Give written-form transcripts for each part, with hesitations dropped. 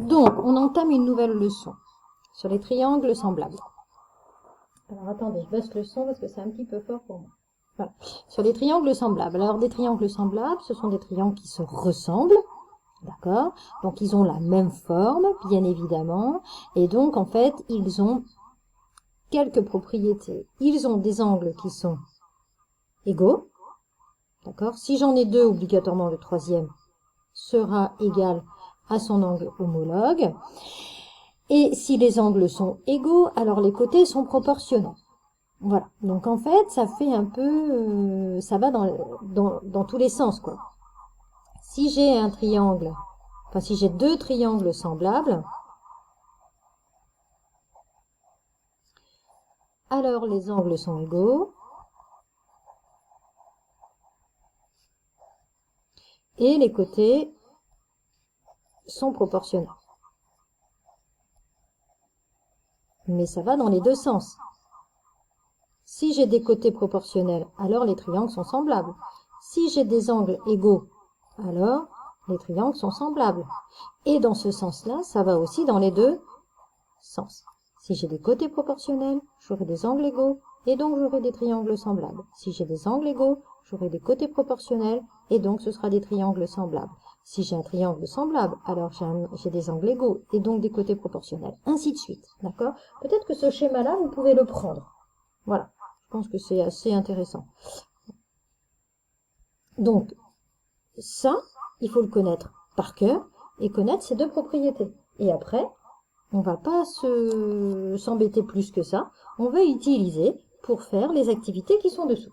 Donc, on entame une nouvelle leçon sur les triangles semblables. Alors, attendez, je baisse le son parce que c'est un petit peu fort pour moi. Voilà. Sur les triangles semblables. Alors, des triangles semblables, ce sont des triangles qui se ressemblent. D'accord? Donc, ils ont la même forme, bien évidemment. Et donc, en fait, ils ont quelques propriétés. Ils ont des angles qui sont égaux. D'accord? Si j'en ai deux, obligatoirement, le troisième sera égal à son angle homologue. Et si les angles sont égaux, alors les côtés sont proportionnels. Voilà. Donc en fait, ça fait un peu... ça va dans tous les sens, quoi. Si j'ai un triangle, enfin si j'ai deux triangles semblables, alors les angles sont égaux. Et les côtés sont proportionnels. Mais ça va dans les deux sens. Si j'ai des côtés proportionnels, alors les triangles sont semblables. Si j'ai des angles égaux, alors les triangles sont semblables. Et dans ce sens-là, ça va aussi dans les deux sens. Si j'ai des côtés proportionnels, j'aurai des angles égaux, et donc j'aurai des triangles semblables. Si j'ai des angles égaux, j'aurai des côtés proportionnels, et donc ce sera des triangles semblables. Si j'ai un triangle semblable, alors j'ai des angles égaux, et donc des côtés proportionnels. Ainsi de suite, d'accord? Peut-être que ce schéma-là, vous pouvez le prendre. Voilà, je pense que c'est assez intéressant. Donc, ça, il faut le connaître par cœur, et connaître ces deux propriétés. Et après, on va pas s'embêter plus que ça. On va utiliser pour faire les activités qui sont dessous.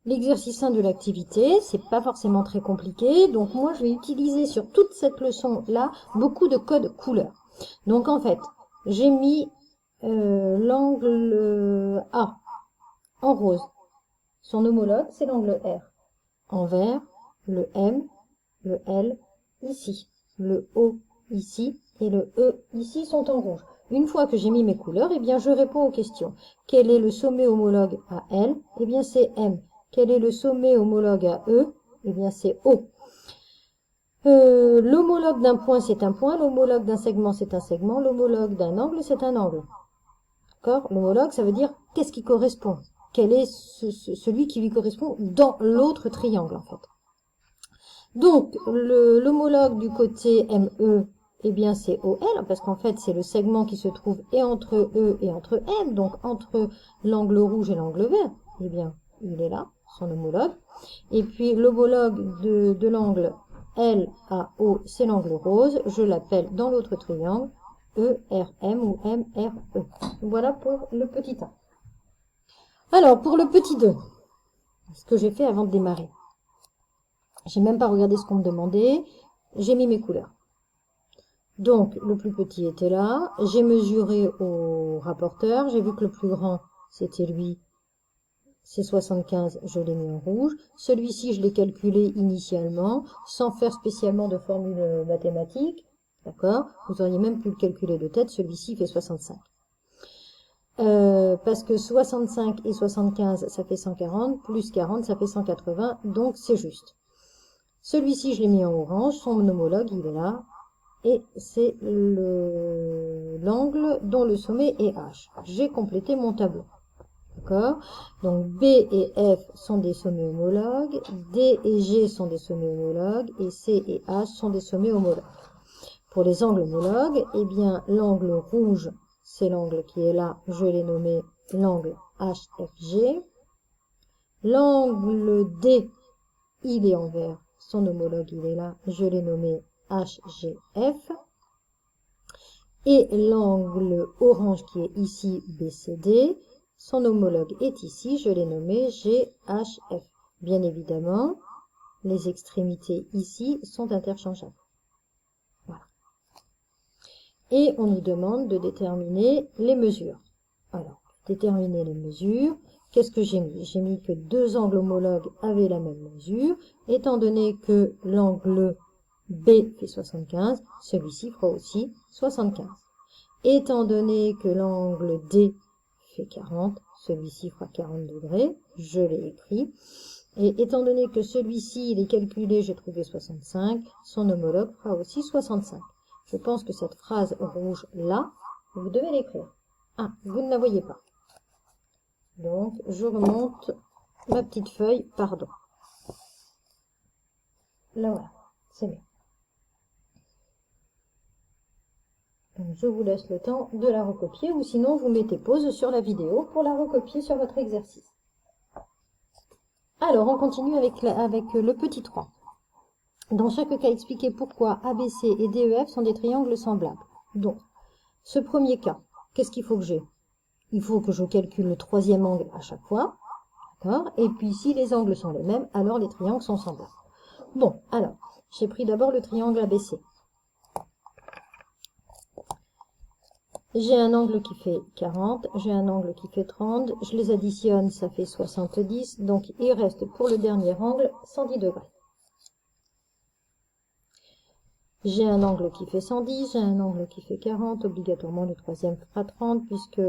L'exercice 1 de l'activité, c'est pas forcément très compliqué. Donc moi, je vais utiliser sur toute cette leçon-là beaucoup de codes couleurs. Donc en fait, j'ai mis l'angle A en rose. Son homologue, c'est l'angle R. En vert, le M, le L, ici. Le O, ici, et le E, ici, sont en rouge. Une fois que j'ai mis mes couleurs, eh bien, je réponds aux questions. Quel est le sommet homologue à L? Eh bien, c'est M. Quel est le sommet homologue à E? Eh bien, c'est O. L'homologue d'un point, c'est un point. L'homologue d'un segment, c'est un segment. L'homologue d'un angle, c'est un angle. D'accord? L'homologue, ça veut dire qu'est-ce qui correspond? Quel est celui qui lui correspond dans l'autre triangle, en fait. Donc, l'homologue du côté ME, eh bien, c'est OL, parce qu'en fait, c'est le segment qui se trouve et entre E et entre M, donc entre l'angle rouge et l'angle vert. Eh bien, il est là, son homologue. Et puis, l'homologue de l'angle L à O, c'est l'angle rose. Je l'appelle dans l'autre triangle ERM ou MRE. Voilà pour le petit 1. Alors, pour le petit 2, ce que j'ai fait avant de démarrer. J'ai même pas regardé ce qu'on me demandait. J'ai mis mes couleurs. Donc, le plus petit était là. J'ai mesuré au rapporteur. J'ai vu que le plus grand, c'était lui. C'est 75, je l'ai mis en rouge. Celui-ci, je l'ai calculé initialement, sans faire spécialement de formule mathématique. D'accord? Vous auriez même pu le calculer de tête. Celui-ci fait 65. Parce que 65 et 75, ça fait 140. Plus 40, ça fait 180. Donc, c'est juste. Celui-ci, je l'ai mis en orange, son homologue, il est là, et c'est l'angle dont le sommet est H. J'ai complété mon tableau. D'accord? Donc, B et F sont des sommets homologues, D et G sont des sommets homologues, et C et H sont des sommets homologues. Pour les angles homologues, eh bien, l'angle rouge, c'est l'angle qui est là, je l'ai nommé l'angle HFG. L'angle D, il est en vert. Son homologue, il est là, je l'ai nommé HGF. Et l'angle orange qui est ici, BCD, son homologue est ici, je l'ai nommé GHF. Bien évidemment, les extrémités ici sont interchangeables. Voilà. Et on nous demande de déterminer les mesures. Alors, déterminer les mesures. Qu'est-ce que j'ai mis? J'ai mis que deux angles homologues avaient la même mesure. Étant donné que l'angle B fait 75, celui-ci fera aussi 75. Étant donné que l'angle D fait 40, celui-ci fera 40 degrés, je l'ai écrit. Et étant donné que celui-ci, il est calculé, j'ai trouvé 65, son homologue fera aussi 65. Je pense que cette phrase rouge là, vous devez l'écrire. Ah, vous ne la voyez pas. Donc, je remonte ma petite feuille, pardon. Là, voilà, c'est mieux. Donc, je vous laisse le temps de la recopier, ou sinon vous mettez pause sur la vidéo pour la recopier sur votre exercice. Alors, on continue avec le petit 3. Dans chaque cas, expliquez pourquoi ABC et DEF sont des triangles semblables. Donc, ce premier cas, qu'est-ce qu'il faut que j'ai? Il faut que je calcule le troisième angle à chaque fois. D'accord? Et puis, si les angles sont les mêmes, alors les triangles sont semblables. Bon, alors, j'ai pris d'abord le triangle ABC. J'ai un angle qui fait 40, j'ai un angle qui fait 30, je les additionne, ça fait 70, donc il reste pour le dernier angle 110 degrés. J'ai un angle qui fait 110, j'ai un angle qui fait 40, obligatoirement le troisième fera 30, puisque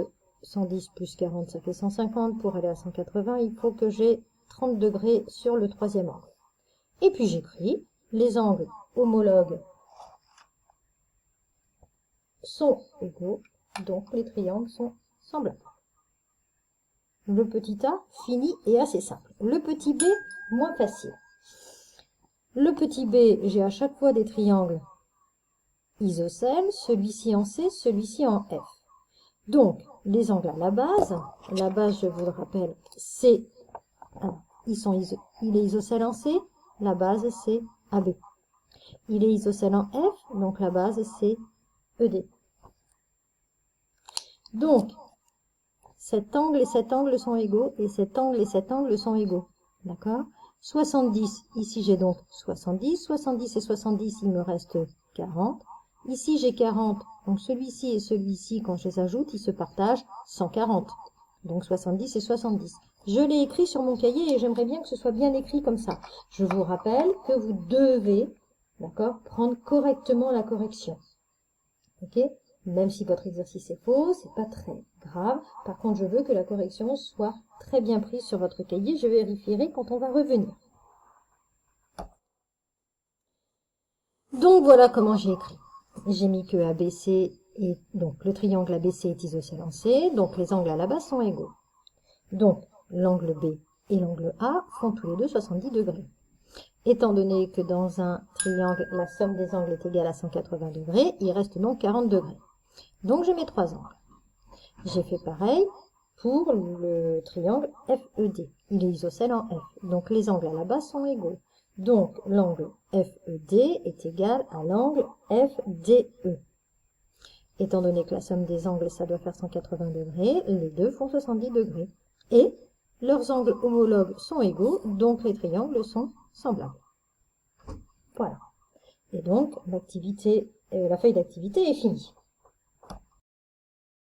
110 plus 40, ça fait 150, pour aller à 180, il faut que j'ai 30 degrés sur le troisième angle. Et puis j'écris, les angles homologues sont égaux, donc les triangles sont semblables. Le petit a fini et assez simple. Le petit b, moins facile. Le petit b, j'ai à chaque fois des triangles isocèles, celui-ci en C, celui-ci en F. Donc, les angles à la base, je vous le rappelle, c'est, il est isocèle en C, la base c'est AB. Il est isocèle en F, donc la base c'est ED. Donc, cet angle et cet angle sont égaux, et cet angle et cet angle sont égaux. D'accord? 70, ici j'ai donc 70, 70 et 70, il me reste 40. Ici j'ai 40, donc celui-ci et celui-ci, quand je les ajoute, ils se partagent 140. Donc 70 et 70. Je l'ai écrit sur mon cahier et j'aimerais bien que ce soit bien écrit comme ça. Je vous rappelle que vous devez, d'accord, prendre correctement la correction. Ok? Même si votre exercice est faux, c'est pas très grave. Par contre, je veux que la correction soit très bien prise sur votre cahier. Je vérifierai quand on va revenir. Donc, voilà comment j'ai écrit. J'ai mis que ABC et donc le triangle ABC est isocèle en C, donc les angles à la base sont égaux. Donc, l'angle B et l'angle A font tous les deux 70 degrés. Étant donné que dans un triangle, la somme des angles est égale à 180 degrés, il reste donc 40 degrés. Donc, je mets trois angles. J'ai fait pareil pour le triangle FED. Il est isocèle en F. Donc, les angles à la base sont égaux. Donc, l'angle FED est égal à l'angle FDE. Étant donné que la somme des angles, ça doit faire 180 degrés, les deux font 70 degrés. Et leurs angles homologues sont égaux, donc les triangles sont semblables. Voilà. Et donc, la feuille d'activité est finie.